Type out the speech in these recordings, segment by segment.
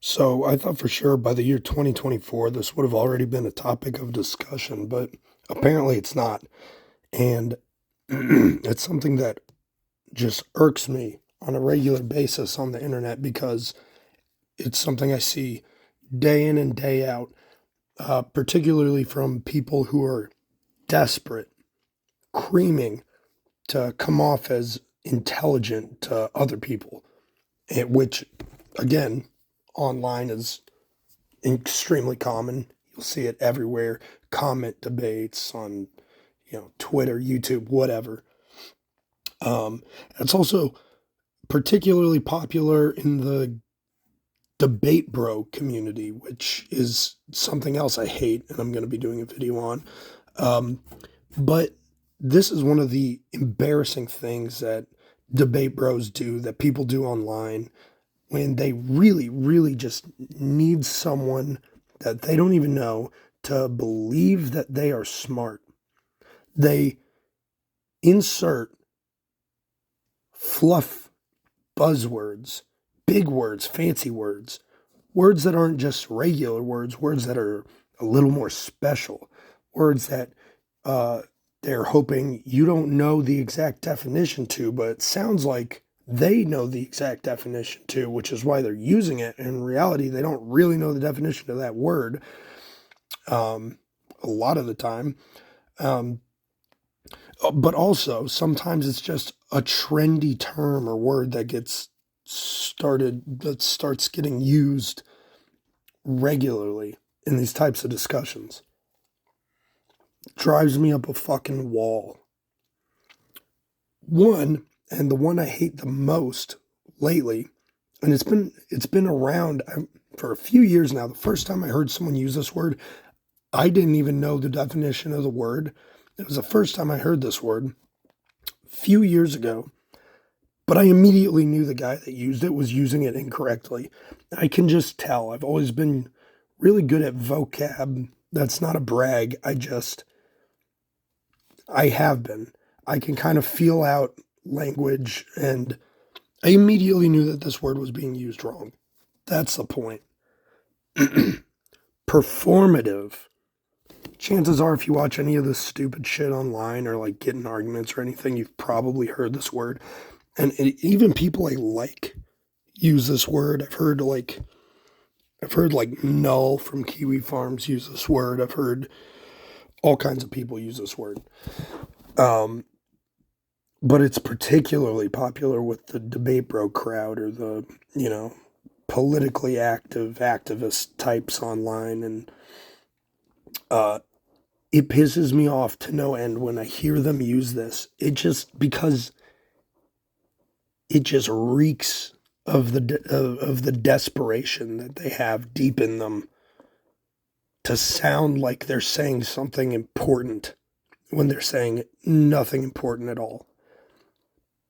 So I thought for sure by the year 2024, this would have already been a topic of discussion, but apparently it's not. And it's something that just irks me on a regular basis on the internet because it's something I see day in and day out, particularly from people who are desperate, creaming to come off as intelligent to other people, which, again, online is extremely common. You'll see it everywhere. Comment debates on, Twitter, YouTube, whatever. It's also particularly popular in the debate bro community, which is something else I hate, and I'm going to be doing a video on. Um, but this is one of the embarrassing things that debate bros do, that people do online, when they really, really just need someone that they don't even know to believe that they are smart. They insert fluff buzzwords, big words, fancy words, words that aren't just regular words, words that are a little more special, words that uh, they're hoping you don't know the exact definition to, but it sounds like they know the exact definition to, which is why they're using it. In reality, they don't really know the definition of that word um, a lot of the time. Um, but also, sometimes it's just a trendy term or word that starts getting used regularly in these types of discussions. Drives me up a fucking wall. One, and the one I hate the most lately, and it's been around for a few years now. The first time I heard someone use this word, I didn't even know the definition of the word. It was the first time I heard this word a few years ago, but I immediately knew the guy that used it was using it incorrectly. I can just tell. I've always been really good at vocab. That's not a brag. I have been. I can kind of feel out language, and I immediately knew that this word was being used wrong. That's the point. Performative. Chances are, if you watch any of this stupid shit online or like get in arguments or anything, you've probably heard this word. And even people I like use this word. I've heard like Null from Kiwi Farms use this word. I've heard all kinds of people use this word. Um, but it's particularly popular with the debate bro crowd, or the, politically active activist types online. And uh, it pisses me off to no end when I hear them use this. Because it just reeks of the desperation that they have deep in them to sound like they're saying something important when they're saying nothing important at all.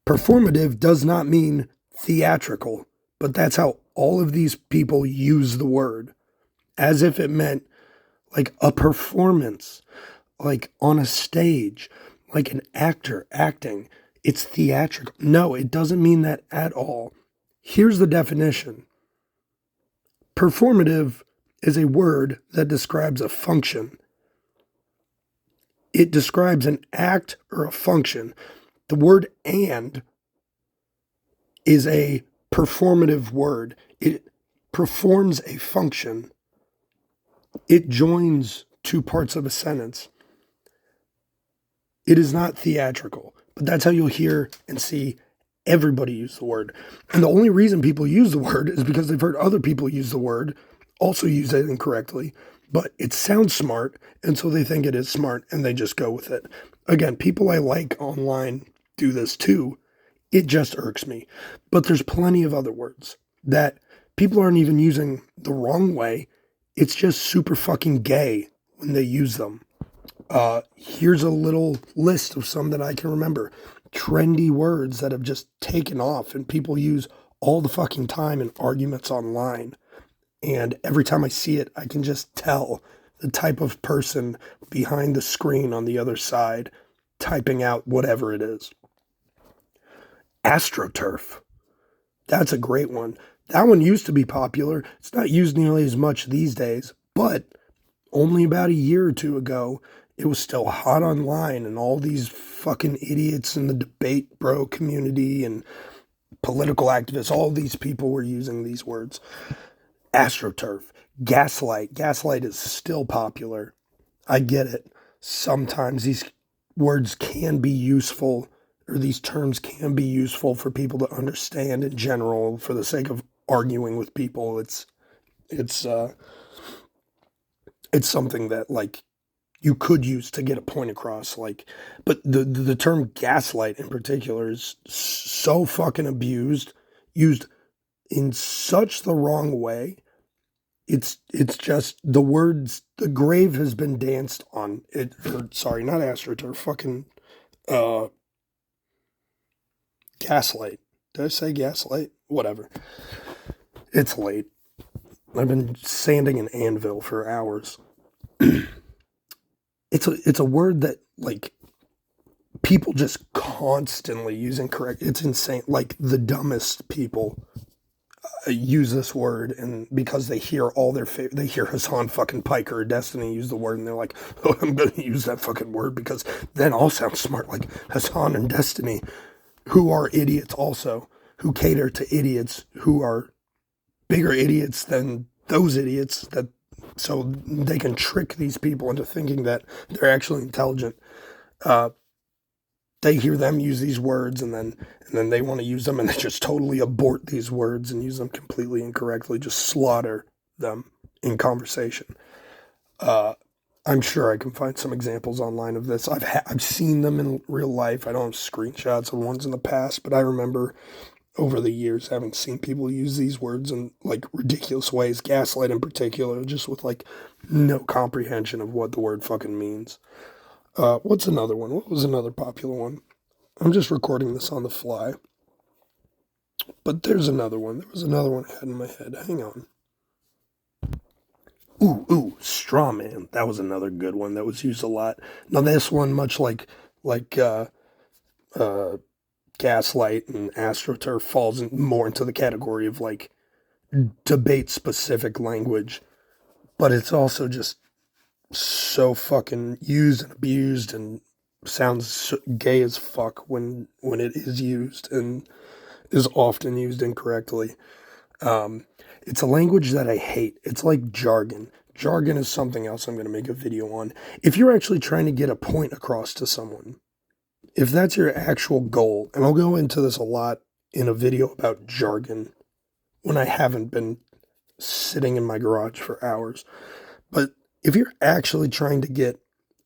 Performative does not mean theatrical, but that's how all of these people use the word, as if it meant like a performance, like on a stage, like an actor acting. It's theatrical. No, it doesn't mean that at all. Here's the definition. Performative is a word that describes a function. It describes an act or a function. The word "and" is a performative word. It performs a function. It joins two parts of a sentence. It is not theatrical, but that's how you'll hear and see everybody use the word. And the only reason people use the word is because they've heard other people use the word, also use it incorrectly, but it sounds smart, and so they think it is smart, and they just go with it. Again, people I like online do this too. It just irks me. But there's plenty of other words that people aren't even using the wrong way. It's just super fucking gay when they use them. Here's a little list of some that I can remember. Trendy words that have just taken off and people use all the fucking time in arguments online. And every time I see it, I can just tell the type of person behind the screen on the other side typing out whatever it is. AstroTurf. That's a great one. That one used to be popular. It's not used nearly as much these days, but only about a year or two ago, it was still hot online, and all these fucking idiots in the debate bro community and political activists, all these people were using these words. AstroTurf, gaslight. Gaslight is still popular. I get it. Sometimes these words can be useful, or these terms can be useful for people to understand in general for the sake of arguing with people. It's uh it's something that like you could use to get a point across, like, but the term gaslight in particular is so fucking abused, used in such the wrong way. It's just the words, the grave has been danced on it, or sorry, not astroturf, fucking uh gaslight. Did I say gaslight? Whatever. It's late. I've been sanding an anvil for hours. It's a word that like people just constantly use incorrect. It's insane. Like the dumbest people use this word, and because they hear all their they hear Hassan fucking Piker or Destiny use the word, and they're like, "Oh, I'm gonna use that fucking word because then I'll sound smart like Hassan and Destiny, who are idiots also, who cater to idiots who are bigger idiots than those idiots that." So they can trick these people into thinking that they're actually intelligent. Uh, they hear them use these words, and then they want to use them, and they just totally abort these words and use them completely incorrectly, just slaughter them in conversation. Uh, I'm sure I can find some examples online of this. I've seen them in real life. I don't have screenshots of ones in the past, but I remember over the years having seen people use these words in like ridiculous ways. Gaslight in particular, just with like no comprehension of what the word fucking means. What's another one? What was another popular one? I'm just recording this on the fly. But there's another one. There was another one I had in my head. Hang on. Straw man. That was another good one that was used a lot. Now this one, much like uh, gaslight and astroturf, falls more into the category of like debate specific language. But it's also just so fucking used and abused, and sounds so gay as fuck when it is used, and is often used incorrectly. Um, it's a language that I hate. It's like jargon. Jargon is something else I'm going to make a video on. If you're actually trying to get a point across to someone, if that's your actual goal, and I'll go into this a lot in a video about jargon when I haven't been sitting in my garage for hours, but if you're actually trying to get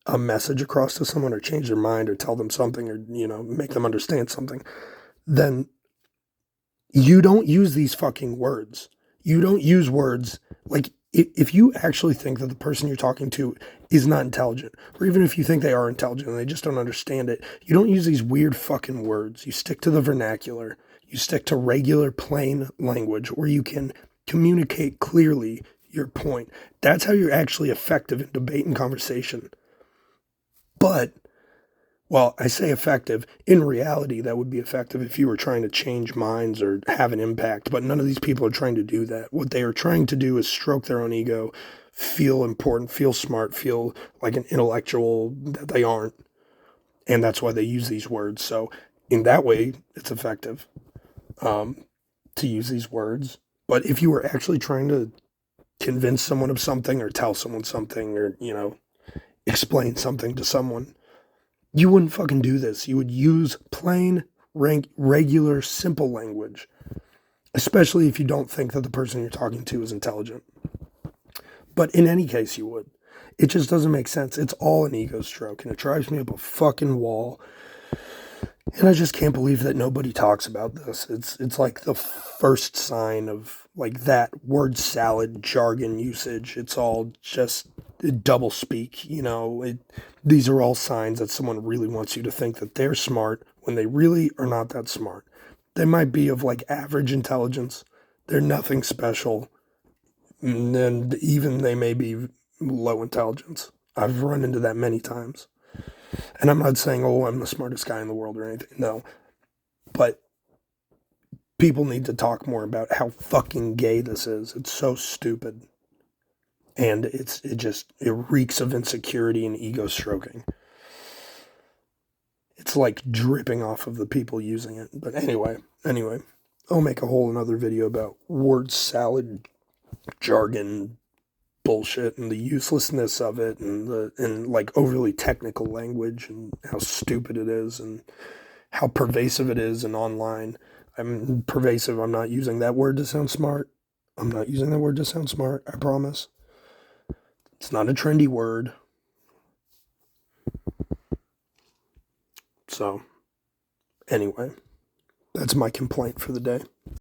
a message across to someone, or change their mind, or tell them something, or make them understand something, then you don't use these fucking words. You don't use words like, if you actually think that the person you're talking to is not intelligent, or even if you think they are intelligent and they just don't understand it, you don't use these weird fucking words. You stick to the vernacular. You stick to regular, plain language where you can communicate clearly your point. That's how you're actually effective in debate and conversation. But, well, I say effective. In reality, that would be effective if you were trying to change minds or have an impact. But none of these people are trying to do that. What they are trying to do is stroke their own ego, feel important, feel smart, feel like an intellectual that they aren't. And that's why they use these words. So, in that way, it's effective to use these words. But if you were actually trying to convince someone of something, or tell someone something, or, explain something to someone, you wouldn't fucking do this. You would use plain, regular, simple language, especially if you don't think that the person you're talking to is intelligent. But in any case, you would. It just doesn't make sense. It's all an ego stroke, and it drives me up a fucking wall. And I just can't believe that nobody talks about this. It's like the first sign of like that word salad jargon usage. It's all just double speak, these are all signs that someone really wants you to think that they're smart when they really are not that smart. They might be of like average intelligence. They're nothing special. And even they may be low intelligence. I've run into that many times. And I'm not saying, oh, I'm the smartest guy in the world or anything. No. But People need to talk more about how fucking gay this is. It's so stupid. And it reeks of insecurity and ego stroking. It's like dripping off of the people using it. But anyway, I'll make a whole another video about word salad jargon bullshit and the uselessness of it and like overly technical language and how stupid it is and how pervasive it is and online. I'm pervasive. I'm not using that word to sound smart. I'm not using that word to sound smart. I promise. It's not a trendy word. So, anyway, that's my complaint for the day.